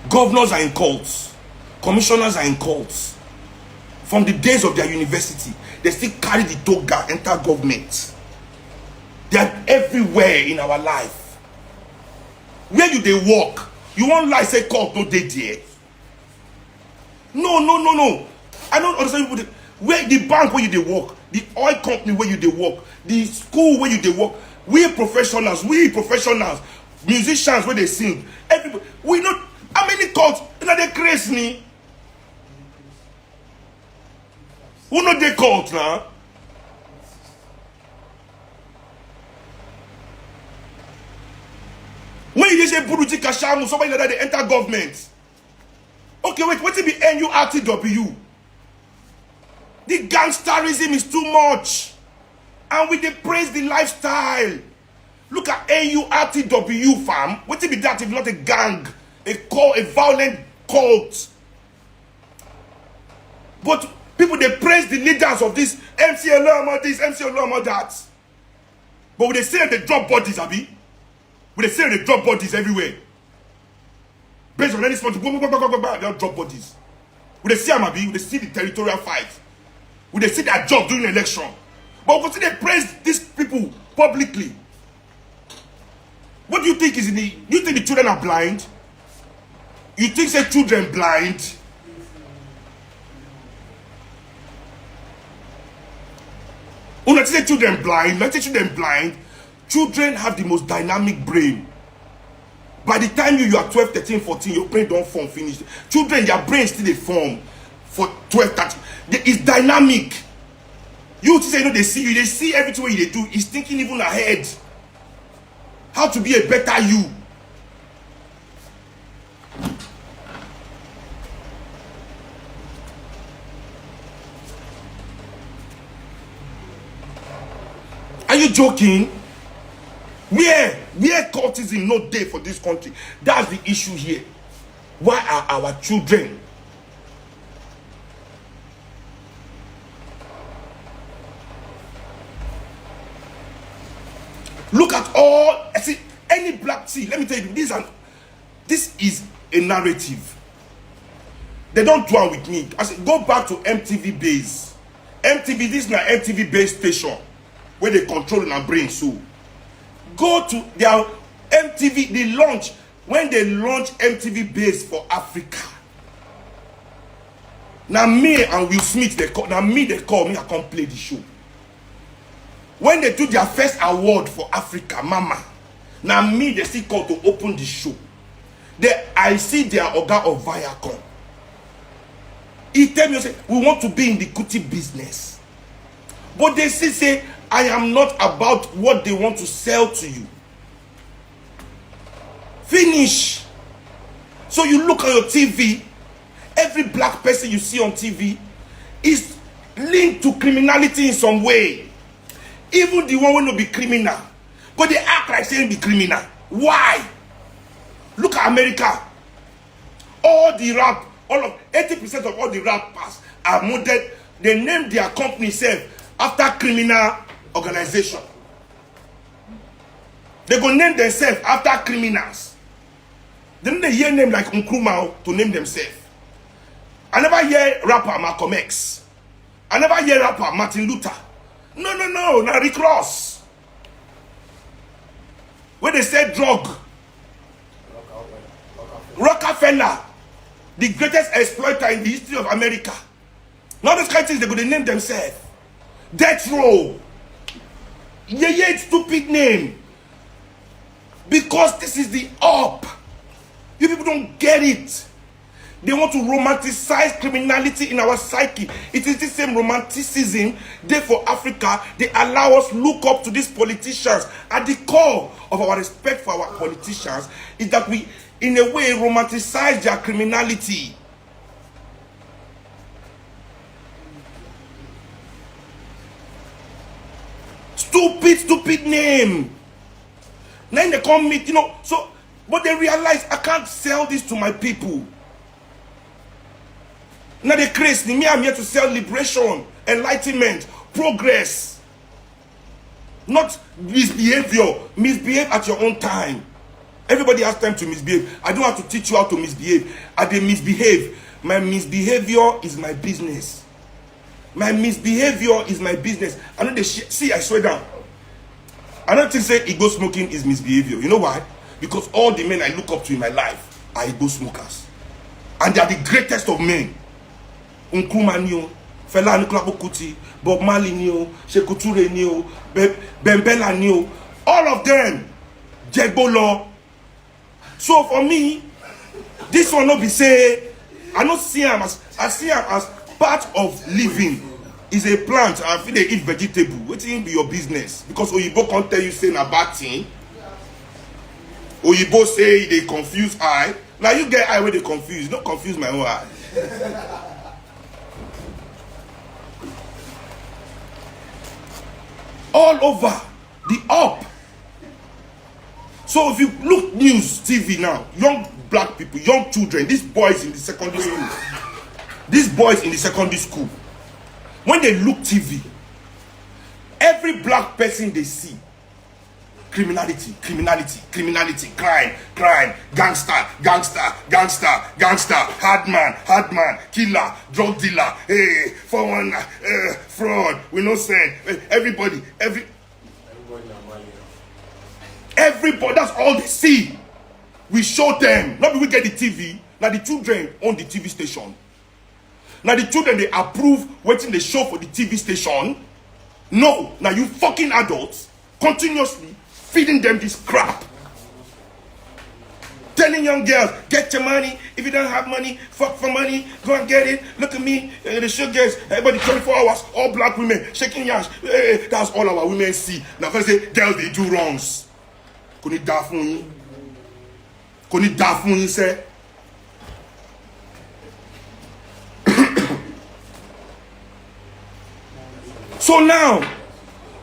Governors are in cults. Commissioners are in cults. From the days of their university, they still carry the toga, enter government. They are everywhere in our life. Where do they work? You won't lie, say cult, no they there. No. I don't understand people. Where the bank where you they work, the oil company where you they work, the school where you they work. We professionals, musicians where they sing. Everybody, we know how many cults. You know they crazy me. Who know they cult now? When you say Buruti Kashamu, somebody like that, they enter government. Okay, wait, what if be NURTW? The gangsterism is too much. And we they praise the lifestyle. Look at NURTW, fam. What if be that if not a gang? A violent cult. But people, they praise the leaders of this MC Oloma this, MC Oloma that. But when they say they drop bodies, Abi. When they say they drop bodies everywhere. Based on any spot, they don't drop bodies. When they see Amabi, when they see the territorial fight, when they see their job during the election. But because they praise these people publicly. What do you think is in the... You think the children are blind? You think say children blind? When I say children blind, let's say children blind. Children have the most dynamic brain. By the time you are 12, 13, 14, your brain don't form finish. Children, their brain still they form for 12, 13. It's dynamic. You say, they see you, they see everything what they do. It's thinking even ahead. How to be a better you. Are you joking? Where cultism not there for this country? That's the issue here. Why are our children look at all? See, any black tea, let me tell you, this is a narrative. They don't dwell with me. I said, go back to MTV base. MTV, this is an MTV base station where they control our brain. So go to their MTV, the launch, when they launch MTV base for Africa. Now me and Will Smith, they call me, I can't play the show. When they do their first award for Africa, Mama, now me, they still call to open the show. I see their Oga of Viacom. He tell me, say, we want to be in the Kuti business. But they still say, I am not about what they want to sell to you. Finish. So you look at your TV, every black person you see on TV is linked to criminality in some way. Even the one who will be criminal. But they act like saying be criminal. Why? Look at America. All the rap, 80% of all the rappers are modeled. They name their company self after criminal organization. They go name themselves after criminals. Then they hear name like Nkrumah to name themselves. I never hear rapper Malcolm X. I never hear rapper Martin Luther. No, now Rick Ross. When they say drug, Rockefeller, the greatest exploiter in the history of America. Now those kind of things they go to name themselves. Death Row. Yeah, stupid name. Because this is the up. You people don't get it. They want to romanticize criminality in our psyche. It is the same romanticism. Therefore, Africa, they allow us look up to these politicians. At the core of our respect for our politicians is that we, in a way, romanticize their criminality. Stupid name. Then they come meet, so, but they realize I can't sell this to my people. Now they crazy. Me, I'm here to sell liberation, enlightenment, progress. Not misbehavior. Misbehave at your own time. Everybody has time to misbehave. I don't have to teach you how to misbehave. I dey misbehave. My misbehavior is my business. My misbehavior is my business. I know see, I swear down. I don't think say ego smoking is misbehavior. You know why? Because all the men I look up to in my life are ego smokers. And they are the greatest of men. Nkrumah ni o, Fela Anikulapo Kuti, Bob Marley ni o, Sekou Touré ni o, Bembela ni o. All of them, Jegbolo. So for me, this one not be say, I don't see him as, I see him as part of living. Is a plant and if they eat vegetable, wetin be your business? Because Oyibo can't tell you say na bad thing. Oyibo say they confuse eye. Now you get eye where they confuse. Don't confuse my own eye. All over the up. So if you look news TV now, young black people, young children, these boys in the secondary school, when they look TV, every black person they see, criminality, crime, gangster, hard man, killer, drug dealer, hey, 419, fraud, we no send, everybody, that's all they see. We show them, not we get the TV, now the children own the TV station. Now the children, they approve waiting the show for the TV station. No, now you fucking adults continuously feeding them this crap. Telling young girls, get your money. If you don't have money, fuck for money. Go and get it. Look at me. The show girls, everybody 24 hours, all black women, shaking hands. That's all our women see. Now first say, girls, they do wrongs. Koni dafun say. So now,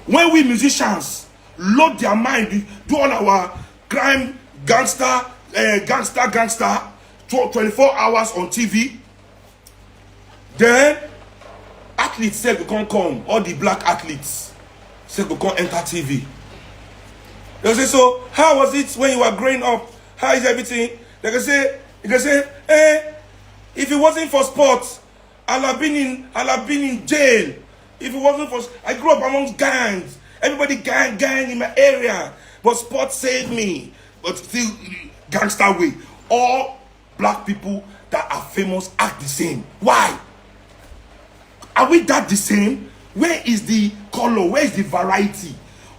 when we musicians load their mind, do all our crime, gangster, 24 hours on TV, then athletes say we can't come, all the black athletes say we can't enter TV. They say, so how was it when you were growing up? How is everything? They can say, if it wasn't for sports, I'll have been in jail. If it wasn't for, I grew up amongst gangs. Everybody gang in my area. But sports saved me. But still, gangster way. All black people that are famous act the same. Why? Are we that the same? Where is the color? Where is the variety?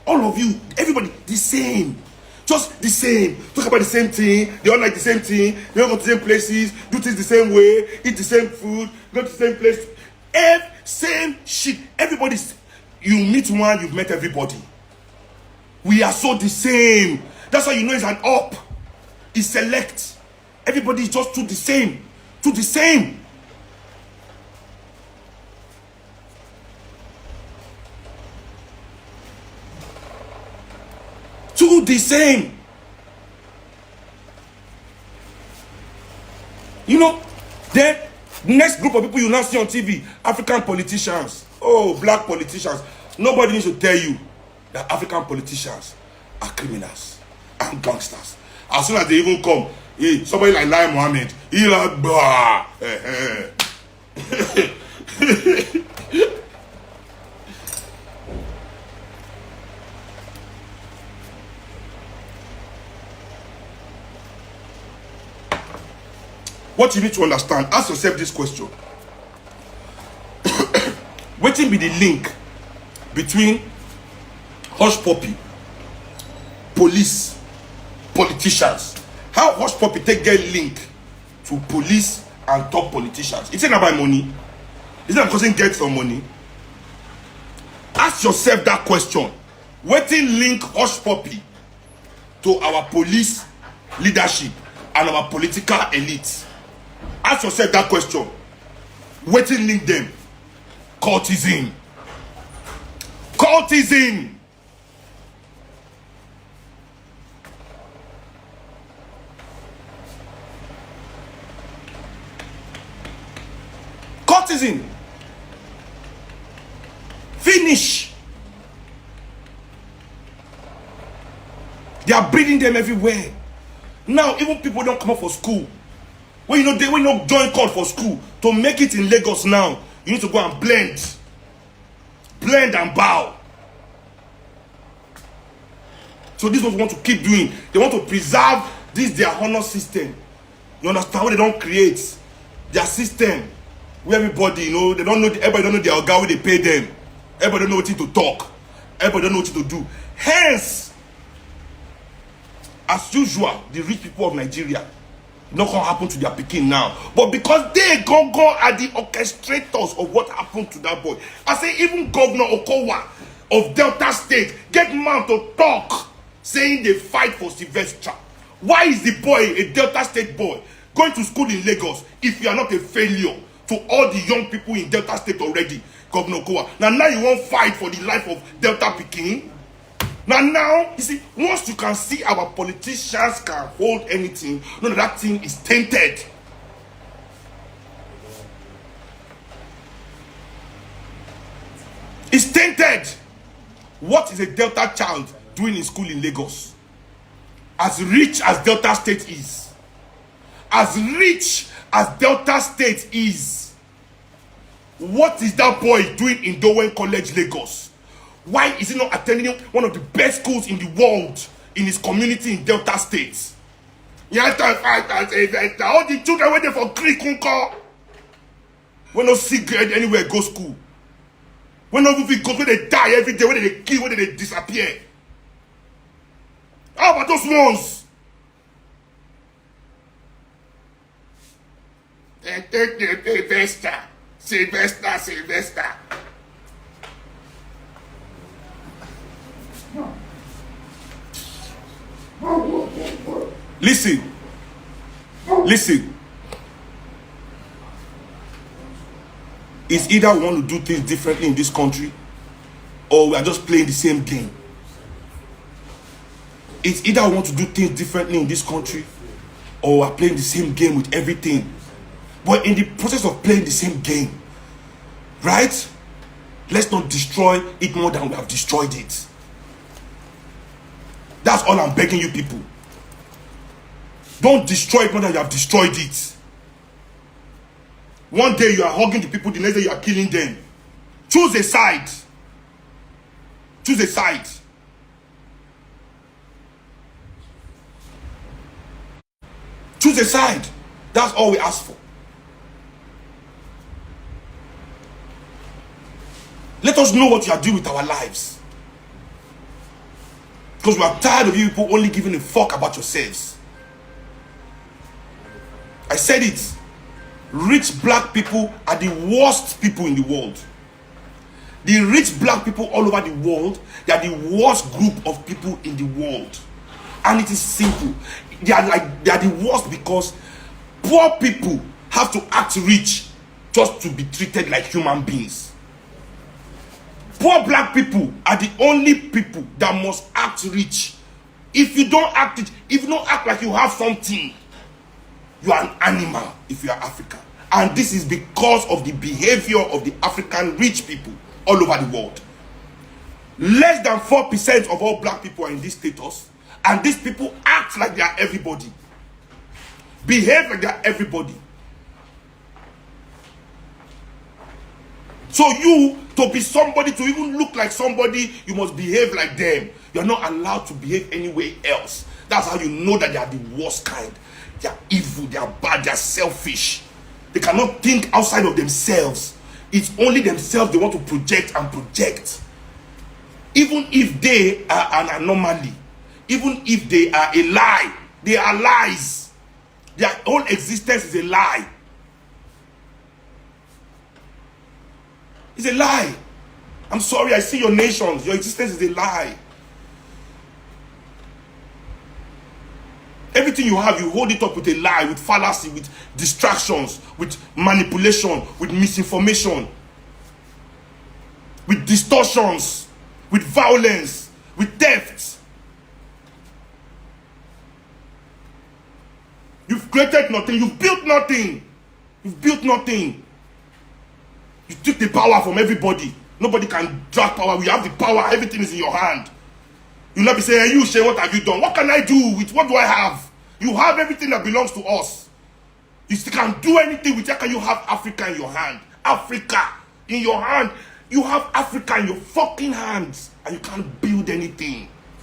All of you, everybody, the same. Just the same. Talk about the same thing. They all like the same thing. They all go to the same places. Do things the same way. Eat the same food. Go to the same place. Same shit. Everybody's, you meet one, you've met everybody. We are so the same. That's how you know it's an up. It's select. Everybody is just to the same. To the same. To the same. You know, then next group of people you now see on TV, African politicians. Oh, black politicians. Nobody needs to tell you that African politicians are criminals and gangsters. As soon as they even come, somebody like Lai Mohammed, he like, bah. What you need to understand, ask yourself this question. What will be the link between Hush Puppy, police, politicians? How Hush Puppy take get link to police and top politicians? It's not about money. It's not because they get some money. Ask yourself that question. What will link Hush Puppy to our police leadership and our political elite? Ask yourself that question. What will link them? Cultism. Cultism. Cultism. Finish. They are breeding them everywhere. Now even people don't come up for school. When you know join call for school to make it in Lagos now, you need to go and blend and bow. So this is what we want to keep doing. They want to preserve this their honor system. You understand what they don't create? Their system where everybody, they don't know. Everybody don't know their oga where they pay them. Everybody don't know what to talk. Everybody don't know what to do. Hence, as usual, the rich people of Nigeria, not gonna happen to their pikin now. But because they go are the orchestrators of what happened to that boy. I say even Governor Okowa of Delta State get man to talk, saying they fight for Sylvester. Why is the boy, a Delta State boy, going to school in Lagos if you are not a failure to all the young people in Delta State already, Governor Okowa? Now you won't fight for the life of Delta Pikin. Now, you see, once you can see our politicians can hold anything, that thing is tainted. It's tainted. What is a Delta child doing in school in Lagos? As rich as Delta State is, as rich as Delta State is, what is that boy doing in Dowen College, Lagos? Why is he not attending one of the best schools in the world in his community in Delta State? You have to fight as a all the children waiting for Creek Uncle. When no see grade anywhere go school. When no movie go, when they die every day, when they kill, when they disappear. How about those ones? They take the Sylvester. Listen. It's either we want to do things differently in this country, or we are just playing the same game. It's either we want to do things differently in this country, or we are playing the same game with everything. But in the process of playing the same game, right? Let's not destroy it more than we have destroyed it. That's all I'm begging you people. Don't destroy it more than you have destroyed it. One day you are hugging the people, the next day you are killing them. Choose a side. Choose a side. Choose a side. That's all we ask for. Let us know what you are doing with our lives. Because we are tired of you people only giving a fuck about yourselves. I said it. Rich black people are the worst people in the world. The rich black people all over the world, they are the worst group of people in the world. And it is simple. They are the worst because poor people have to act rich just to be treated like human beings. Poor black people are the only people that must act rich. If you don't act rich, if you don't act like you have something, you are an animal if you are African. And this is because of the behavior of the African rich people all over the world. Less than 4% of all black people are in this status. And these people act like they are everybody. Behave like they are everybody. So you, to be somebody, to even look like somebody, you must behave like them. You're not allowed to behave anywhere else. That's how you know that they are the worst kind. They are evil, they are bad, they are selfish. They cannot think outside of themselves. It's only themselves they want to project and project. Even if they are an anomaly, even if they are a lie, they are lies. Their whole existence is a lie. It's a lie. I'm sorry, I see your nations. Your existence is a lie. Everything you have, you hold it up with a lie, with fallacy, with distractions, with manipulation, with misinformation, with distortions, with violence, with theft. You've created nothing. You've built nothing. You've built nothing. You took the power from everybody. Nobody can drag power. You have the power. Everything is in your hand. You'll not be saying, hey, you, Shay, what have you done? What can I do? With what do I have? You have everything that belongs to us. You still can't do anything with it. Can you have Africa in your hand? Africa in your hand. You have Africa in your fucking hands. And you can't build anything.